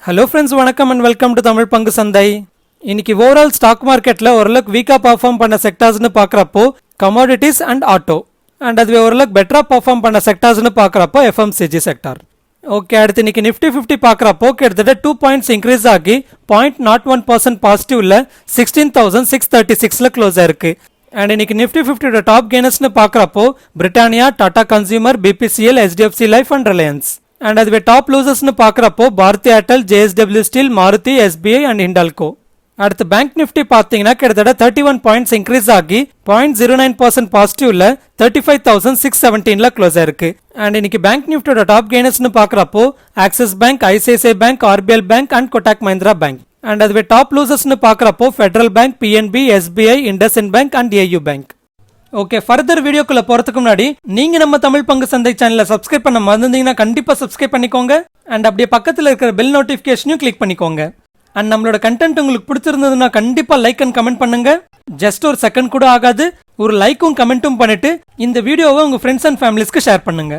Hello friends, வணக்கம் and welcome to Tamil பங்கு சந்தை. இன்னைக்கு ஓவரால் ஸ்டாக் மார்க்கெட்டில் ஓரளவுக்கு வீக்காக பர்ஃபார்ம் பண்ண செக்டார்ஸ்னு பார்க்குறப்போ கமாடிட்டிஸ் அண்ட் ஆட்டோ, அண்ட் அதுவே ஓரளவுக்கு பெட்டராக பர்ஃபார்ம் பண்ண செக்டார்ஸ்னு பார்க்குறப்போ எஃப்எம்சிஜி செக்டார். ஓகே, அடுத்து இன்னைக்கு நிஃப்டி 50 பார்க்குறப்போ கிட்டத்தட்ட 2 பாயிண்ட்ஸ் இன்க்ரீஸ் ஆகி 0.01% பாசிட்டிவ்ல 16,636 க்ளோஸ் ஆயிருக்கு. அண்ட் இன்னைக்கு நிஃப்டி 50 டாப் கெய்னர்ஸ்னு பார்க்குறப்போ Britannia, Tata consumer, BPCL, HDFC life and Reliance. And அதுவே டாப் லூசர்ஸ்னு பார்க்குறப்போ Bharti Airtel, JSW steel, Maruti, SBI and Hindalco. அடுத்து பேங்க் நிஃப்டி பார்த்தீங்கன்னா கிட்டத்தட்ட 31 பாயிண்ட்ஸ் இன்க்ரீஸ் ஆகி 0.09% பாசிட்டிவ்ல 35,617 க்ளோஸ் ஆயிருக்கு. அண்ட் இன்னைக்கு பேங்க் நிஃப்டியோட டாப் கெய்னர்ஸ்னு பார்க்குறப்போ axis bank, ICICI bank, RBL bank and Kotak Mahindra bank. And அதுவே டாப் லூசர்ஸ்னு பார்க்குறப்போ federal bank, PNB, SBI, IndusInd bank and AU bank. Okay, further வீடியோக்குள்ள போறதுக்கு முன்னாடி நீங்க நம்ம தமிழ் பங்கு சந்தை சேனலை சப்ஸ்கிரைப் பண்ண மறந்துட்டீங்கன்னா கண்டிப்பா சப்ஸ்கிரைப் பண்ணிக்கோங்க. அண்ட் அப்படியே பக்கத்தில் இருக்கிற பெல் நோட்டிஃபிகேஷனையும் கிளிக் பண்ணிக்கோங்க. அண்ட் நம்மளோட கண்டென்ட் உங்களுக்கு பிடிச்சிருந்ததுன்னா கண்டிப்பா லைக் அண்ட் கமெண்ட் பண்ணுங்க. ஜஸ்ட் ஒரு செகண்ட் கூட ஆகாது, ஒரு லைக்கும் கமெண்ட்டும் பண்ணிட்டு இந்த வீடியோவை உங்க ஃப்ரெண்ட்ஸ் அண்ட் ஃபேமிலிஸ்க்கு ஷேர் பண்ணுங்க.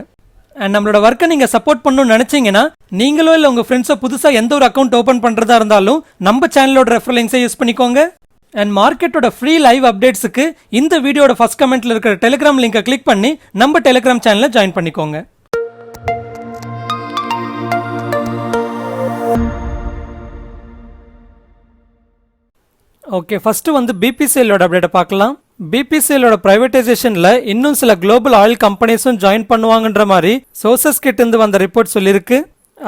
அண்ட் நம்மளோட ஒர்க்கை நீங்க சப்போர்ட் பண்ணணும்னு நினைச்சீங்கன்னா நீங்களோ இல்லை உங்க ஃப்ரெண்ட்ஸோ புதுசா எந்த ஒரு அக்கௌண்ட் ஓபன் பண்றதா இருந்தாலும் நம்ம சேனலோட ரெஃபரல் லிங்க்ஸை யூஸ் பண்ணிக்கோங்க. அண்ட் மார்க்கெட்டோட ஃப்ரீ லைவ் அப்டேட்ஸுக்கு இந்த வீடியோட ஃபர்ஸ்ட் கமெண்ட்ல இருக்கிற டெலிகிராம் லிங்கை கிளிக் பண்ணி நம்ம டெலிகிராம் சேனலை ஜாயின் பண்ணிக்கோங்க. ஓகே, ஃபர்ஸ்ட் பிபிசிஎல்லோட அப்டேட்டை பார்க்கலாம். பிபிசிஎல்லோட பிரைவேடைசேஷன்ல இன்னும் சில குளோபல் ஆயில் கம்பெனிஸும் ஜாயின் பண்ணுவாங்கன்ற மாதிரி சோர்சஸ் கிட்ட இருந்து வந்த ரிப்போர்ட் சொல்லியிருக்கு.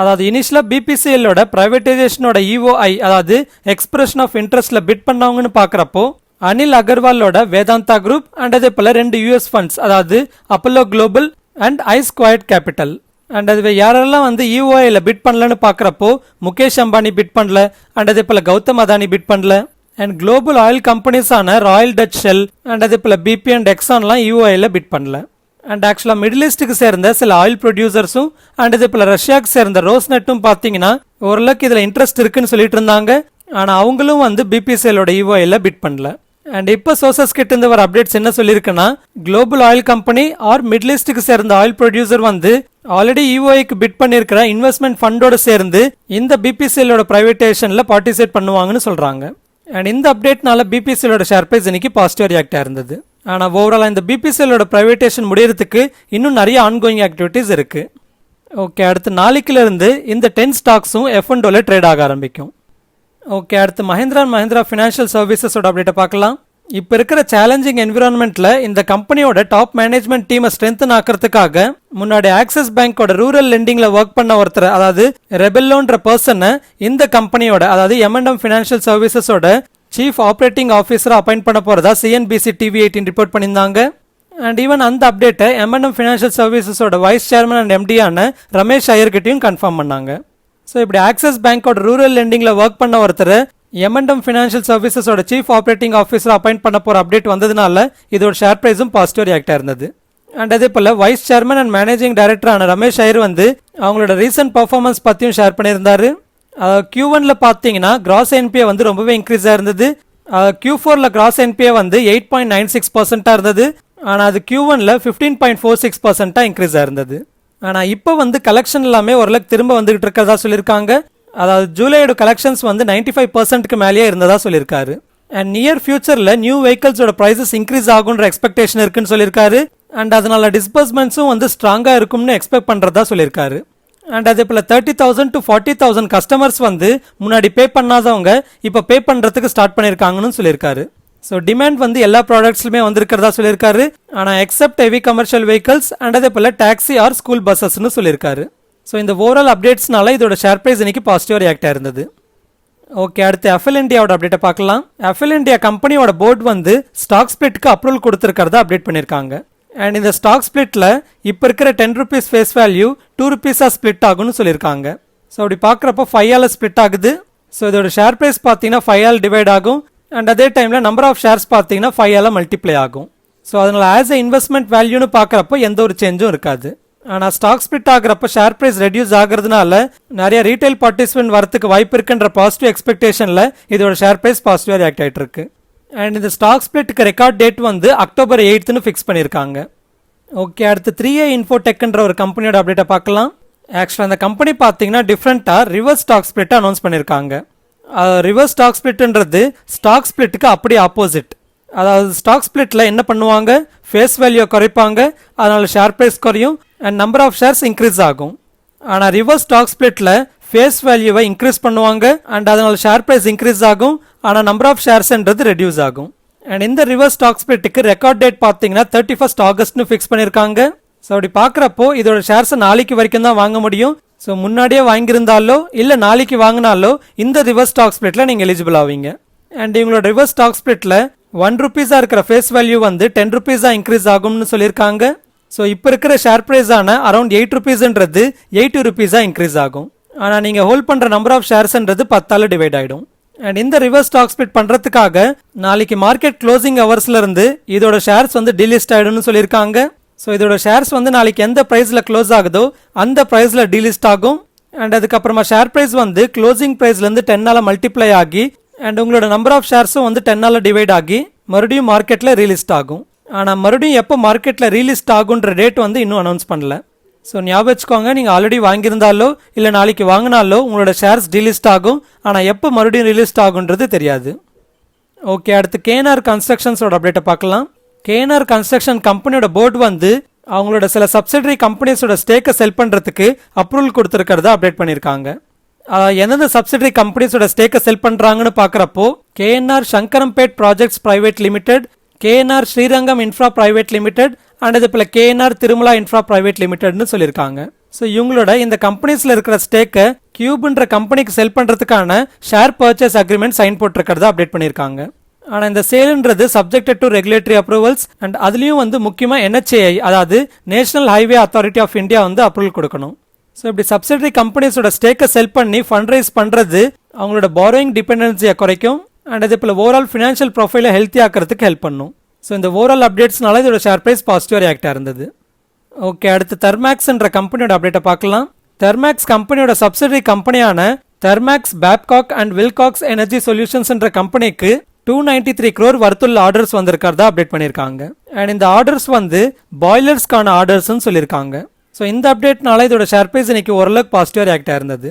அதாவது இனிஷியலா பிபிசிஎல்லோட பிரைவேடைசேஷனோட EOI, அதாவது எக்ஸ்பிரஷன் ஆஃப் இன்ட்ரெஸ்ட்ல பிட் பண்ணவங்கன்னு பார்க்குறப்போ அனில் அகர்வாலோட வேதாந்தா குரூப் அண்ட் அதே போல 2 US ஃபண்ட்ஸ், அதாவது Apollo global and I Squared capital. And அதுவே யாரெல்லாம் EOIல பிட் பண்ணலன்னு பார்க்குறப்போ முகேஷ் அம்பானி பிட் பண்ணல, அண்ட் அதே போல கௌதம் அதானி பிட் பண்ணல. அண்ட் குளோபல் ஆயில் கம்பெனிஸான ராயல் டச் ஷெல் அண்ட் அதே போல BP அண்ட் எக்ஸான்லாம் EOIல பிட் பண்ணல. அண்ட் ஆக்சுவலா மிடில் ஈஸ்டுக்கு சேர்ந்த சில ஆயில் ப்ரொடியூசர்ஸும் அண்ட் இதே போல ரஷ்யாவுக்கு சேர்ந்த ரோஸ்நெட்டும் பார்த்தீங்கன்னா ஓரளவுக்கு இதுல இன்ட்ரெஸ்ட் இருக்குன்னு சொல்லிட்டு இருந்தாங்க. ஆனா அவங்களும் பிபிசிஎல்லோட EOIல பிட் பண்ணல. அண்ட் இப்போ சோர்சஸ் கிட்ட இருந்து வர அப்டேட்ஸ் என்ன சொல்லியிருக்குன்னா, global oil company or middle ஈஸ்டுக்கு சேர்ந்த ஆயில் ப்ரொடியூசர் ஆல்ரெடி EOIக்கு பிட் பண்ணியிருக்கிற இன்வெஸ்ட்மெண்ட் ஃபண்டோட சேர்ந்து இந்த பிபிசிஎல்லோட பிரைவேடைசேஷன்ல பார்ட்டிசிபேட் பண்ணுவாங்கன்னு சொல்றாங்க. அண்ட் இந்த அப்டேட்னால பிபிசிஎல்லோட ஷேர் பிரைஸ் இன்னைக்கு பாசிட்டிவ் ரியாக்ட் ஆயிருந்தது. ஆனா ஓவரால் இந்த பிபிசிஎல்லோட பிரைவேடைசேஷன் முடியறதுக்கு இன்னும் நிறைய ஆன்கோயிங் ஆக்டிவிட்டிஸ் இருக்கு. ஓகே, அடுத்து நாளைக்குல இருந்து இந்த 10 ஸ்டாக்ஸும் F&Oல ட்ரேட் ஆக ஆரம்பிக்கும். ஓகே, அடுத்து மஹிந்திரா அண்ட் மஹிந்திரா ஃபினான்ஷியல் சர்வீசஸோட அப்டேட்டை பார்க்கலாம். இப்போ இருக்கிற சேலஞ்சிங் என்விரான்மெண்ட்ல இந்த கம்பெனியோட டாப் மேனேஜ்மெண்ட் டீமை ஸ்ட்ரென்தன் ஆக்கிறதுக்காக முன்னாடி ஆக்சிஸ் பேங்கோட ரூரல் லெண்டிங்ல ஒர்க் பண்ண ஒருத்தர், அதாவது ரெபெல்லோன்ற பர்சனை இந்த கம்பெனியோட, அதாவது M&M ஃபினான்ஷியல் சர்வீசஸோட சீஃப் ஆப்ரேட்டிங் ஆஃபீஸரா அப்பாயிண்ட் பண்ண போறதா CNBC TV18 ரிப்போர்ட் பண்ணியிருந்தாங்க. அண்ட் ஈவன் அந்த அப்டேட்டை M&M ஃபினான்ஷியல் சர்வீசஸோட வைஸ் சேர்மன் அண்ட் MD-ஆன ரமேஷ் ஐயர்கிட்டையும் கன்ஃபார்ம் பண்ணாங்க. ஸோ இப்படி ஆக்சிஸ் பேங்கோட ரூரல் லெண்டிங்ல ஒர்க் பண்ண ஒருத்தர் M&M ஃபினான்ஷியல் சர்வீசஸோட சீஃப் ஆப்ரேட்டிங் ஆஃபீஸரா அப்பாயிண்ட் பண்ண போற அப்டேட் வந்ததுனால இதோட ஷேர் பிரைஸும் பாசிட்டிவ் ரியாக்ட் ஆயிருந்தது. அண்ட் அதே போல வைஸ் சேர்மன் அண்ட் மேனேஜிங் டைரக்டரான ரமேஷ் ஐயர் அவங்களோட ரீசன்ட் பர்ஃபார்மன்ஸ் பத்தியும் ஷேர் பண்ணியிருந்தாரு. Q1ல பார்த்தீங்கன்னா கிராஸ் NPA ரொம்பவே இன்க்ரீஸ் ஆயிருந்தது. Q4ல கிராஸ் NPA 8.96% இருந்தது. ஆனால் அது Q1ல 15.46% இன்க்ரீஸ் ஆயிருந்தது. ஆனால் இப்போ கலெக்ஷன் எல்லாமே ஓரளவுக்கு திரும்ப வந்துகிட்டு இருக்கிறதா சொல்லியிருக்காங்க. அதாவது ஜூலையோட கலெக்ஷன்ஸ் 95%க்கு மேலேயே இருந்ததா சொல்லியிருக்காரு. அண்ட் நியர் ஃபியூச்சர்ல நியூ வெஹிக்கிள்ஸோட ப்ரைஸஸ் இன்க்ரீஸ் ஆகுன்ற எக்ஸ்பெக்டேஷன் இருக்குன்னு சொல்லியிருக்காரு. அண்ட் அதனால டிஸ்பர்ஸ்மெண்ட்ஸும் ஸ்ட்ராங்கா இருக்கும்னு எக்ஸ்பெக்ட் பண்றதா சொல்லியிருக்காரு. அண்ட் அதே போல 30,000 to 40,000 கஸ்டமர்ஸ் முன்னாடி பே பண்ணாதவங்க இப்போ பே பண்றதுக்கு ஸ்டார்ட் பண்ணிருக்காங்கன்னு சொல்லியிருக்காரு. ஸோ டிமாண்ட் எல்லா ப்ராடக்ட்ஸ்லுமே வந்திருக்கிறதா சொல்லியிருக்காரு. ஆனால் accept heavy commercial vehicles and அதே போல டாக்ஸி ஆர் ஸ்கூல் பஸ்ஸஸ்னு சொல்லியிருக்காரு. ஸோ இந்த ஓவரால் அப்டேட்ஸ்னால இதோட ஷேர் பிரைஸ் இன்னைக்கு பாசிட்டிவ் ரியாக்ட் ஆயிருந்தது. ஓகே, அடுத்து Affle Indiaவோட அப்டேட்டை பார்க்கலாம். Affle India கம்பெனியோட போர்டு ஸ்டாக் ஸ்பிளிட்க்கு அப்ரூவல் கொடுத்திருக்கிறதா அப்டேட் பண்ணியிருக்காங்க. அண்ட் இந்த ஸ்டாக் ஸ்பிளிட்ல இப்போ இருக்கிற 10 rupees face value 2 rupees split ஆகும்னு சொல்லியிருக்காங்க. ஸோ அப்படி பார்க்குறப்போ 5ஆல ஸ்பிளிட் ஆகுது. ஸோ இதோட ஷேர் பிரைஸ் பார்த்தீங்கன்னா 5ஆல் டிவைட் ஆகும். அண்ட் அதே டைம்ல நம்பர் ஆஃப் ஷேர்ஸ் பார்த்தீங்கன்னா 5ஆல மல்டிப்ளை ஆகும். ஸோ அதனால ஆஸ் எ இன்வெஸ்ட்மெண்ட் வேல்யூன்னு பார்க்குறப்போ எந்த ஒரு சேஞ்சும் இருக்காது. ஆனால் ஸ்டாக் ஸ்பிளிட் ஆகிறப்ப ஷேர் பிரைஸ் ரெடியூஸ் ஆகுறதுனால நிறைய ரீட்டைல் பார்ட்டிசிபென்ட் வரத்துக்கு வாய்ப்பு இருக்குன்ற பாசிட்டிவ் எக்ஸ்பெக்டேஷன்ல இதோட ஷேர் பிரைஸ் பாசிட்டிவா ரியாக்ட் ஆயிட்டு இருக்கு. அண்ட் இந்த ஸ்டாக் ஸ்பிளிட்க்கு record date October 8th fix பண்ணியிருக்காங்க. ஓகே, அடுத்து 3A Infotechன்ற ஒரு கம்பெனியோட அப்டேட்டை பார்க்கலாம். ஆக்சுவலாக அந்த கம்பெனி பார்த்தீங்கன்னா டிஃப்ரெண்ட்டாக ரிவர்ஸ் ஸ்டாக் ஸ்பிளிட் அனௌன்ஸ் பண்ணியிருக்காங்க. ரிவர்ஸ் ஸ்டாக் ஸ்பிளிட்ன்றது ஸ்டாக் ஸ்பிளிட்டுக்கு அப்படியே ஆப்போசிட். அதாவது ஸ்டாக் ஸ்பிளிட்டில் என்ன பண்ணுவாங்க, ஃபேஸ் வேல்யூ குறைப்பாங்க, அதனால் ஷேர் ப்ரைஸ் குறையும் and number of shares increase ஆகும். ஆனால் ரிவர்ஸ் ஸ்டாக் ஸ்பிளிட்டில் ஃபேஸ் வேல்யூவை இன்க்ரீஸ் பண்ணுவாங்க அண்ட் அதனால் ஷேர் ப்ரைஸ் இன்க்ரீஸ் ஆகும், ஆனால் நம்பர் ஆஃப் ஷேர்ஸ்ன்றது ரெடியூஸ் ஆகும். அண்ட் இந்த ரிவர்ஸ் ஸ்டாக் ஸ்பிளிட்டுக்கு ரெக்கார்ட் டேட் பார்த்தீங்கன்னா 31st ஆகஸ்ட்னு ஃபிக்ஸ் பண்ணியிருக்காங்க. ஸோ அப்படி பார்க்குறப்போ இதோட ஷேர்ஸை நாளைக்கு வரைக்கும் தான் வாங்க முடியும். ஸோ முன்னாடியே வாங்கியிருந்தாலோ இல்லை நாளைக்கு வாங்கினாலோ இந்த ரிவர்ஸ் ஸ்டாக் ஸ்பிளிட்டில் நீங்கள் எலிஜிபிள் ஆவீங்க. அண்ட் இவங்களோட ரிவர்ஸ் ஸ்டாக் ஸ்பிளிட்டில் 1 ரூபீஸாக இருக்கிற ஃபேஸ் வேல்யூ வந்து 10 ரூபீஸாக இன்க்ரீஸ் ஆகும்னு சொல்லியிருக்காங்க. ஸோ இப்போ இருக்கிற ஷேர் ப்ரைஸான அரௌண்ட் 8 ரூபீஸ்ன்றது 80 ரூபீஸாக இன்க்ரீஸ் ஆகும். ஆனால் நீங்கள் ஹோல்ட் பண்ணுற நம்பர் ஆஃப் ஷேர்ஸ்ன்றது 10ஆல் டிவைட் ஆகிடும். அண்ட் இந்த ரிவர்ஸ் ஸ்டாக் ஸ்பிளிட் பண்ணுறதுக்காக நாளைக்கு மார்க்கெட் க்ளோசிங் ஹவர்ஸ்லேருந்து இதோட ஷேர்ஸ் வந்து டீலிஸ்ட் ஆகிடும்னு சொல்லியிருக்காங்க. ஸோ இதோட ஷேர்ஸ் வந்து நாளைக்கு எந்த ப்ரைஸில் க்ளோஸ் ஆகுதோ அந்த ப்ரைஸில் டீலிஸ்ட் ஆகும். அண்ட் அதுக்கப்புறமா ஷேர் ப்ரைஸ் வந்து க்ளோசிங் ப்ரைஸ்லேருந்து 10ஆல் மல்டிப்ளை ஆகி அண்ட் உங்களோட நம்பர் ஆஃப் ஷேர்ஸும் வந்து 10ஆல் டிவைட் ஆகி மறுபடியும் மார்க்கெட்டில் ரீலிஸ்ட் ஆகும். ஆனால் மறுபடியும் எப்போ மார்க்கெட்டில் ரீலிஸ்ட் ஆகுன்ற டேட் வந்து இன்னும் அனௌன்ஸ் பண்ணல. ஸோ ஞாபகம் வச்சுக்கோங்க, நீங்கள் ஆல்ரெடி வாங்கியிருந்தாலோ இல்லை நாளைக்கு வாங்கினாலோ உங்களோட ஷேர்ஸ் டீலிஸ்ட் ஆகும். ஆனால் எப்போ மறுபடியும் ரிலீஸ்ட் ஆகுன்றது தெரியாது. ஓகே, அடுத்து KNR கன்ஸ்ட்ரக்ஷன்ஸோட அப்டேட்டை பார்க்கலாம். KNR கன்ஸ்ட்ரக்ஷன் கம்பெனியோட போர்டு வந்து அவங்களோட சில சப்சிடரி கம்பெனிஸோட ஸ்டேக்கை செல் பண்ணுறதுக்கு அப்ரூவல் கொடுத்துருக்கிறத அப்டேட் பண்ணியிருக்காங்க. எந்தெந்த சப்சிடரி கம்பெனிஸோட ஸ்டேக்கை செல் பண்ணுறாங்கன்னு பார்க்குறப்போ KNR Shankarampet projects private limited, KNR Srirangam infra private limited and இது போல் KNR திருமலா இன்ஃப்ரா பிரைவேட் லிமிடெட்னு சொல்லியிருக்காங்க. ஸோ இவங்களோட இந்த கம்பெனிஸில் இருக்கிற ஸ்டேக்கை கியூப்ன்ற கம்பெனிக்கு செல் பண்ணுறதுக்கான ஷேர் பர்ச்சேஸ் அக்ரிமெண்ட் சைன் போட்டிருக்கிறத அப்டேட் பண்ணியிருக்காங்க. ஆனால் இந்த சேலுன்றது subjected to regulatory approvals and அதுலேயும் வந்து முக்கியமாக NHAI அதாவது national highway authority of India வந்து அப்ரூவல் கொடுக்கணும். ஸோ இப்படி சப்சிடரி கம்பெனிஸோட ஸ்டேக்கை செல் பண்ணி ஃபண்ட் ரைஸ் பண்ணுறது அவங்களோட பாரோயிங் டிபெண்டன்சியை குறைக்கும் அண்ட் அதே போல் ஓவரால் ஃபினான்ஷியல் ப்ரொஃபைலை ஹெல்த்தி ஆக்கிறதுக்கு ஹெல்ப் பண்ணும். ஸோ இந்த ஓவரால் அப்டேட்ஸ்னால இதோட ஷேர் ப்ரைஸ் பாசிட்டிவாக ரியாக்டாக இருந்தது. ஓகே, அடுத்து தெர்மேக்ஸ்ன்ற கம்பெனியோட அப்டேட்டை பார்க்கலாம். தெர்மேக்ஸ் கம்பெனியோட subsidiary கம்பெனியான Thermax பேப்காக் and Wilcox energy சொல்யூஷன்ஸ்ன்ற கம்பெனிக்கு 293 crore வர்த்துள்ள ஆர்டர்ஸ் வந்திருக்கிறதா அப்டேட் பண்ணியிருக்காங்க. அண்ட் இந்த ஆர்டர்ஸ் வந்து பாய்லர்ஸ்க்கான ஆர்டர்ஸ்ன்னு சொல்லியிருக்காங்க. ஸோ இந்த அப்டேட்னால இதோட ஷேர் ப்ரைஸ் இன்னைக்கு ஓரளவுக்கு பாசிட்டிவாக ரியாக்டாக இருந்தது.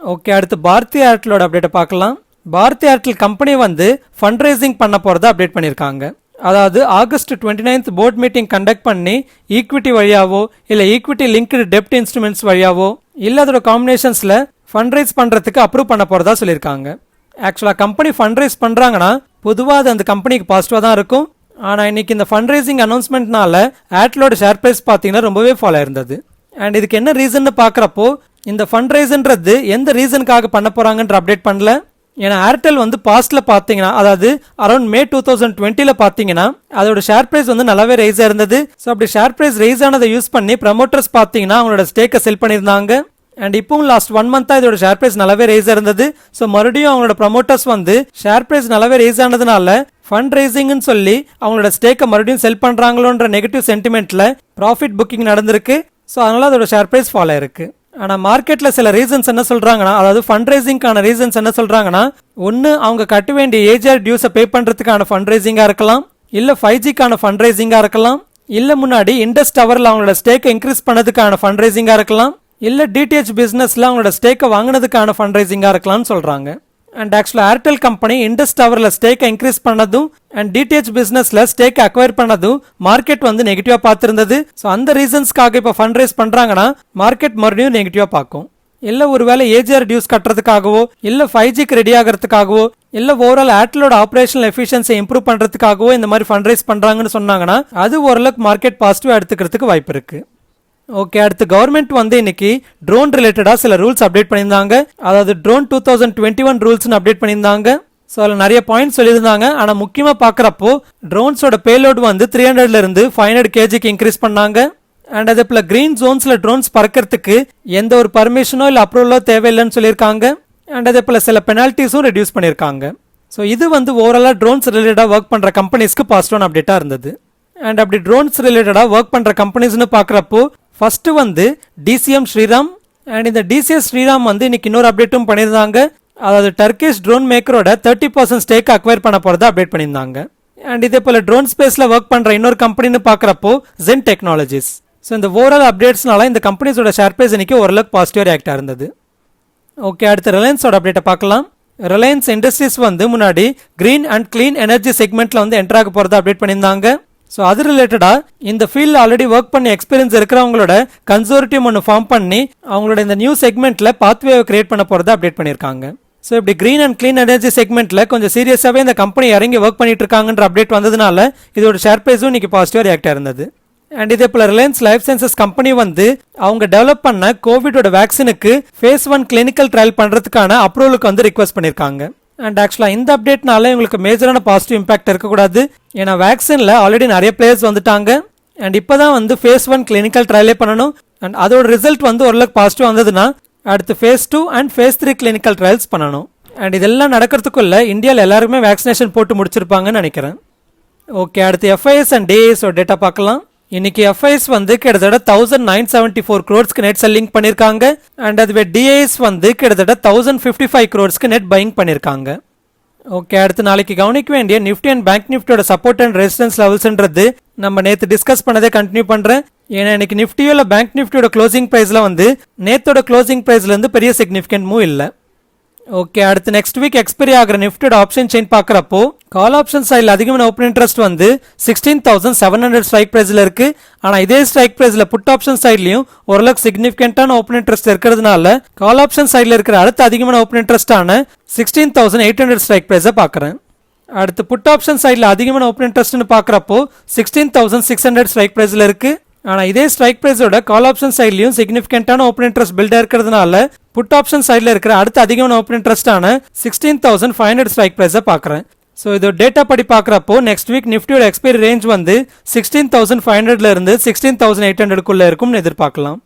ஓகே, அடுத்து பாரதி ஏர்டெலோட அப்டேட்டை பார்க்கலாம். பாரதி ஏர்டெல் கம்பெனி வந்து ஃபண்ட் ரைசிங் பண்ண போகிறதா அப்டேட் பண்ணியிருக்காங்க. அதாவது August 29th board meeting conduct பண்ணி ஈக்விட்டி வழியாவோ இல்லை ஈக்விட்டி லிங்க்டு டெப்ட் இன்ஸ்ட்ருமெண்ட்ஸ் வழியாவோ இல்லை அதோட காம்பினேஷன்ஸில் ஃபண்ட் ரைஸ் பண்ணுறதுக்கு அப்ரூவ் பண்ண போகிறதா சொல்லியிருக்காங்க. ஆக்சுவலாக கம்பெனி ஃபண்ட் ரைஸ் பண்ணுறாங்கன்னா பொதுவாக அது அந்த கம்பெனிக்கு பாசிட்டிவாக தான் இருக்கும். ஆனால் இன்னைக்கு இந்த ஃபண்ட் ரைசிங் அனௌன்ஸ்மெண்ட்னால ஏர்டெலோட ஷேர் ப்ரைஸ் பார்த்தீங்கன்னா ரொம்பவே ஃபாலோ இருந்தது. அண்ட் இதுக்கு என்ன ரீசன் பார்க்குறப்போ இந்த ஃபண்ட் ரைஸ்ன்றது எந்த ரீசனுக்காக பண்ண போகிறாங்கன்ற அப்டேட் பண்ணல. ஏன்னா ஏர்டெல் வந்து பாஸ்ட்ல பார்த்தீங்கன்னா அதாவது அரௌண்ட் May 2020 பார்த்தீங்கன்னா அதோட ஷேர் ப்ரைஸ் வந்து நல்லாவே ரைஸ் இருந்தது. ஸோ அப்படி ஷேர் ப்ரைஸ் ரைஸ் ஆனதை யூஸ் பண்ணி ப்ரமோட்டர்ஸ் பார்த்தீங்கன்னா அவங்களோட ஸ்டேக்கை செல் பண்ணியிருந்தாங்க. அண்ட் இப்பவும் லாஸ்ட் 1 month இதோட ஷேர் ப்ரைஸ் நல்லாவே ரைஸ் இருந்தது. ஸோ மறுபடியும் அவங்களோட ப்ரமோட்டர்ஸ் வந்து ஷேர் ப்ரைஸ் நல்லாவே ரைஸ் ஆனதுனால ஃபண்ட் ரைசிங்னு சொல்லி அவங்களோட ஸ்டேக்கை மறுபடியும் செல் பண்ணுறாங்களோன்ற நெகட்டிவ் சென்டிமெண்ட்ல ப்ராஃபிட் புக்கிங் நடந்திருக்கு. ஸோ அதனால அதோட ஷேர் ப்ரைஸ் ஃபாலோ இருக்கு. ஆனால் மார்க்கெட்டில் சில ரீசன்ஸ் என்ன சொல்கிறாங்கன்னா அதாவது ஃபண்ட் ரைசிங்கான ரீசன்ஸ் என்ன சொல்கிறாங்கன்னா ஒன்று அவங்க கட்ட வேண்டிய ஏஜிஆர் டியூஸை பே பண்ணுறதுக்கான ஃபண்ட் ரைசிங்காக இருக்கலாம், இல்லை 5Gக்கான ஃபண்ட் ரைசிங்காக இருக்கலாம், இல்லை முன்னாடி இண்டஸ் டவரில் அவங்களோட ஸ்டேக்கை இன்க்ரீஸ் பண்ணதுக்கான ஃபண்ட் ரைசிங்காக இருக்கலாம், இல்லை DTH பிஸ்னஸில் அவங்களோட ஸ்டேக்கை வாங்கினதுக்கான ஃபண்ட் ரைசிங்காக இருக்கலாம்னு சொல்கிறாங்க. அண்ட் ஆக்சுவலாக ஏர்டெல் கம்பெனி இண்டஸ் டவரில் ஸ்டேக்கை இன்க்ரீஸ் பண்ணதும் அண்ட் DTH பிஸ்னஸில் ஸ்டேக்கை அக்வயர் பண்ணதும் மார்க்கெட் வந்து நெகட்டிவாக பார்த்துருந்தது. ஸோ அந்த ரீசன்ஸ்க்காக இப்போ ஃபண்ட் ரைஸ் பண்ணுறாங்கன்னா மார்க்கெட் மறுபடியும் நெகட்டிவாக பார்க்கும். இல்லை ஒருவேளை ஏஜிஆர் டியூஸ் கட்டுறதுக்காகவோ இல்லை 5Gக்கு ரெடி ஆகிறதுக்காகவோ இல்லை ஓவரால் ஏர்டெலோட ஆப்ரேஷனல் எஃபிஷியன்சியை இம்ப்ரூவ் பண்ணுறதுக்காகவோ இந்த மாதிரி ஃபண்ட் ரைஸ் பண்ணுறாங்கன்னு சொன்னாங்கன்னா அது ஓரளவுக்கு மார்க்கெட் பாசிட்டிவாக எடுத்துக்கிறதுக்கு வாய்ப்பு இருக்குது. ஓகே, அடுத்து கவர்மெண்ட் வந்து இன்னைக்கு ட்ரோன் ரிலேட்டடாக சில ரூல்ஸ் அப்டேட் பண்ணியிருந்தாங்க. அதாவது ட்ரோன் 2021 ரூல்ஸ்னு அப்டேட் பண்ணியிருந்தாங்க. ஸோ அதில் நிறைய பாயிண்ட்ஸ் சொல்லியிருந்தாங்க. ஆனால் முக்கியமாக பார்க்குறப்போ ட்ரோன்ஸோட பேலோடு வந்து 300 500 kgக்கு இன்க்ரீஸ் பண்ணாங்க. அண்ட் அதே போல் கிரீன் ஜோன்ஸில் ட்ரோன்ஸ் பறக்கிறதுக்கு எந்த ஒரு பர்மிஷனோ இல்லை அப்ரூவலோ தேவையில்லைன்னு சொல்லியிருக்காங்க. அண்ட் அதே போல் சில பெனால்ட்டிஸும் ரெடியூஸ் பண்ணியிருக்காங்க. ஸோ இது வந்து ஓவராலாக ட்ரோன்ஸ் ரிலேட்டடாக ஒர்க் பண்ணுற கம்பெனிஸ்க்கு பாசிட்டிவான அப்டேட்டாக இருந்தது. அண்ட் அப்படி ட்ரோன்ஸ் ரிலேட்டடாக ஒர்க் பண்ணுற கம்பெனிஸ்னு பார்க்குறப்போ ஃபர்ஸ்ட் வந்து DCM ஸ்ரீராம். அண்ட் இந்த DCS ஸ்ரீராம் வந்து இன்னைக்கு இன்னொரு அப்டேட்டும் பண்ணியிருந்தாங்க. அதாவது டர்க்கிஷ் ட்ரோன் மேக்கரோட 30% ஸ்டேக் அக்வயர் பண்ண போகிறத அப்டேட் பண்ணியிருந்தாங்க. அண்ட் இதே போல் ட்ரோன் ஸ்பேஸில் ஒர்க் பண்ணுற இன்னொரு கம்பெனின்னு பார்க்குறப்போ ஜென் டெக்னாலஜிஸ். ஸோ இந்த ஓவரால் அப்டேட்ஸ்னால இந்த கம்பெனிஸோட ஷேர் ப்ரைஸ் இன்னைக்கு ஓரளவுக்கு பாசிட்டிவ் ரியாக்டாக இருந்தது. ஓகே, அடுத்து ரிலையன்ஸோட அப்டேட்டை பார்க்கலாம். ரிலையன்ஸ் இண்டஸ்ட்ரீஸ் வந்து முன்னாடி கிரீன் அண்ட் கிளீன் எனர்ஜி செக்மெண்ட்ல வந்து என்டர் ஆக போகிறதா அப்டேட் பண்ணியிருந்தாங்க. ஸோ அது ரிலேட்டடாக இந்த ஃபீல்டில் ஆல்ரெடி ஒர்க் பண்ணி எக்ஸ்பீரியன்ஸ் இருக்கிறவங்களோட கன்சோர்டியம் ஒன்று ஃபார்ம் பண்ணி அவங்களோட இந்த நியூ செக்மெண்ட்டில் பாத்வேவை கிரியேட் பண்ண போகிறதா அப்டேட் பண்ணியிருக்காங்க. ஸோ இப்படி கிரீன் அண்ட் கிளீன் எனர்ஜி செக்மெண்ட்டில் கொஞ்சம் சீரியஸாகவே இந்த கம்பெனி இறங்கி ஒர்க் பண்ணிட்டு இருக்காங்கன்ற அப்டேட் வந்ததுனால இதோட ஷேர் ப்ரைஸும் இன்னைக்கு பாசிட்டிவாக ரியாக்டாக இருந்தது. அண்ட் இதே போல் ரிலையன்ஸ் லைஃப் சயின்சஸ் கம்பெனி வந்து அவங்க டெவலப் பண்ண கோவிடோட வேக்சினுக்கு ஃபேஸ் 1 கிளினிக்கல் ட்ரையல் பண்ணுறதுக்கான அப்ரூவலுக்கு வந்து ரிக்வஸ்ட் பண்ணியிருக்காங்க. அண்ட் ஆக்சுவலாக இந்த அப்டேட்னால உங்களுக்கு மேஜரான பாசிட்டிவ் இம்பாக்ட் இருக்கக்கூடாது. ஏன்னா வேக்சினில் ஆல்ரெடி நிறைய பிளேயர்ஸ் வந்துட்டாங்க. அண்ட் இப்போ தான் வந்து ஃபேஸ் 1 கிளினிக்கல் ட்ரையலே பண்ணணும். அண்ட் அதோட ரிசல்ட் வந்து ஓரளவுக்கு பாசிட்டிவ் வந்ததுன்னா அடுத்து face 2 and face 3 clinical trials பண்ணணும். அண்ட் இதெல்லாம் நடக்கிறதுக்குள்ள இந்தியாவில் எல்லாருமே வேக்சினேஷன் போட்டு முடிச்சிருப்பாங்கன்னு நினைக்கிறேன். ஓகே, அடுத்து எஃப்ஐஎஸ் அண்ட் டிஏஎஸோட டேட்டா பார்க்கலாம். இன்னைக்கு எஃப்ஐஎஸ் வந்து கிட்டத்தட்ட 1974 crores நெட் செல்லிங் பண்ணியிருக்காங்க. அண்ட் அதுவே டிஏஎஸ் வந்து கிட்டத்தட்ட 1055 crores நெட் பையிங் பண்ணியிருக்காங்க. ஓகே, அடுத்து நாளைக்கு கவனிக்க வேண்டிய நிஃப்டி அண்ட் பேங்க் நிஃப்டியோட சப்போர்ட் அண்ட் ரெசிஸ்டன்ஸ் லெவல்ஸ்ன்றது நம்ம நேற்று டிஸ்கஸ் பண்ணதே கண்டினியூ பண்ணுறேன். ஏன்னா இன்னைக்கு நிஃப்டியோ இல்லை பேங்க் நிஃப்டியோட க்ளோசிங் ப்ரைஸில் வந்து நேத்தோட க்ளோசிங் ப்ரைஸ்லேருந்து பெரிய சிக்னிஃபிகன்ட் மூவ் இல்லை. ஓகே, அடுத்து நெக்ஸ்ட் வீக் எக்ஸ்பைரி ஆகிற நிஃப்டியோட ஆப்ஷன் செயின் பார்க்குறப்போ கால் ஆப்ஷன் சைடில் அதிகமான ஓப்பன் இன்ட்ரெஸ்ட் வந்து 16,700 ஸ்ட்ரைக் ப்ரைஸில் இருக்கு. ஆனால் இதே ஸ்ட்ரைக் ப்ரைஸில் புட் ஆப்ஷன் சைட்லையும் ஓரளவுக்கு சிக்னிஃபிகண்டான ஓப்பன் இன்ட்ரெஸ்ட் இருக்கிறதுனால கால் ஆப்ஷன் சைடில் இருக்கிற அடுத்த அதிகமான ஓப்பன் இன்ட்ரெஸ்டான 16,800 ஸ்ட்ரைக் ப்ரைஸை பார்க்குறேன். அடுத்து புட் ஆப்ஷன் சைடில் அதிகமான ஓப்பன் இன்ட்ரெஸ்ட்னு பார்க்குறப்போ 16,600 ஸ்ட்ரைக் ப்ரைஸில் இருக்கு. ஆனால் இதே ஸ்ட்ரைக் ப்ரைஸோட கால் ஆப்ஷன் சைட்லையும் சிக்னிஃபிகண்டான ஓப்பன் இன்ட்ரெஸ்ட் பில்டாக இருக்கிறதுனால புட் ஆப்ஷன் சைடில் இருக்கிற அடுத்த அதிகமான ஓப்பன் இன்ட்ரெஸ்டான 16,500 ஸ்ட்ரைக் ப்ரைஸை பார்க்குறேன். ஸோ இதோட டேட்டா படி பார்க்குறப்போ நெக்ஸ்ட் வீக் நிஃப்டியோட எக்ஸ்பைரி ரேஞ்ச் வந்து 16,500 இருந்து 16,800 இருக்கும்னு எதிர்பார்க்கலாம்.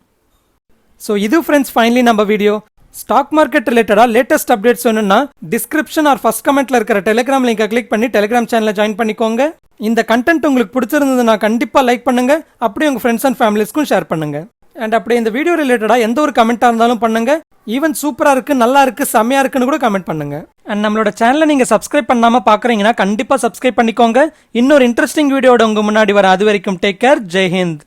ஸோ இது ஃப்ரெண்ட்ஸ் ஃபைனலி நம்ம வீடியோ. ஸ்டாக் மார்க்கெட் ரிலேட்டடாக லேட்டஸ்ட் அப்டேட்ஸ் வேணும்னா டிஸ்கிரிப்ஷன் ஆர் ஃபர்ஸ்ட் கமெண்ட்ல இருக்கிற டெலிகிராம் லிங்கை கிளிக் பண்ணி டெலிகிராம் சேனலை ஜாயின் பண்ணிக்கோங்க. இந்த கண்டென்ட் உங்களுக்கு பிடிச்சிருந்ததுன்னா கண்டிப்பாக லைக் பண்ணுங்க. அப்படியே உங்கள் ஃப்ரெண்ட்ஸ் அண்ட் ஃபேமிலிஸ்க்கும் ஷேர் பண்ணுங்க. அண்ட் அப்படியே இந்த வீடியோ ரிலேட்டடாக எந்த ஒரு கமெண்ட்டாக இருந்தாலும் பண்ணுங்க. ஈவன் சூப்பராக இருக்கு, நல்லா இருக்கு, செம்மையா இருக்குன்னு கூட கமெண்ட் பண்ணுங்க. அண்ட் நம்மளோட சேனலை நீங்க சப்ஸ்கிரைப் பண்ணாம பாக்குறீங்கன்னா கண்டிப்பா சப்ஸ்கிரைப் பண்ணிக்கோங்க. இன்னொரு இன்ட்ரெஸ்டிங் வீடியோட உங்க முன்னாடி வர. அது வரைக்கும் டேக் கேர். ஜெய் ஹிந்த்.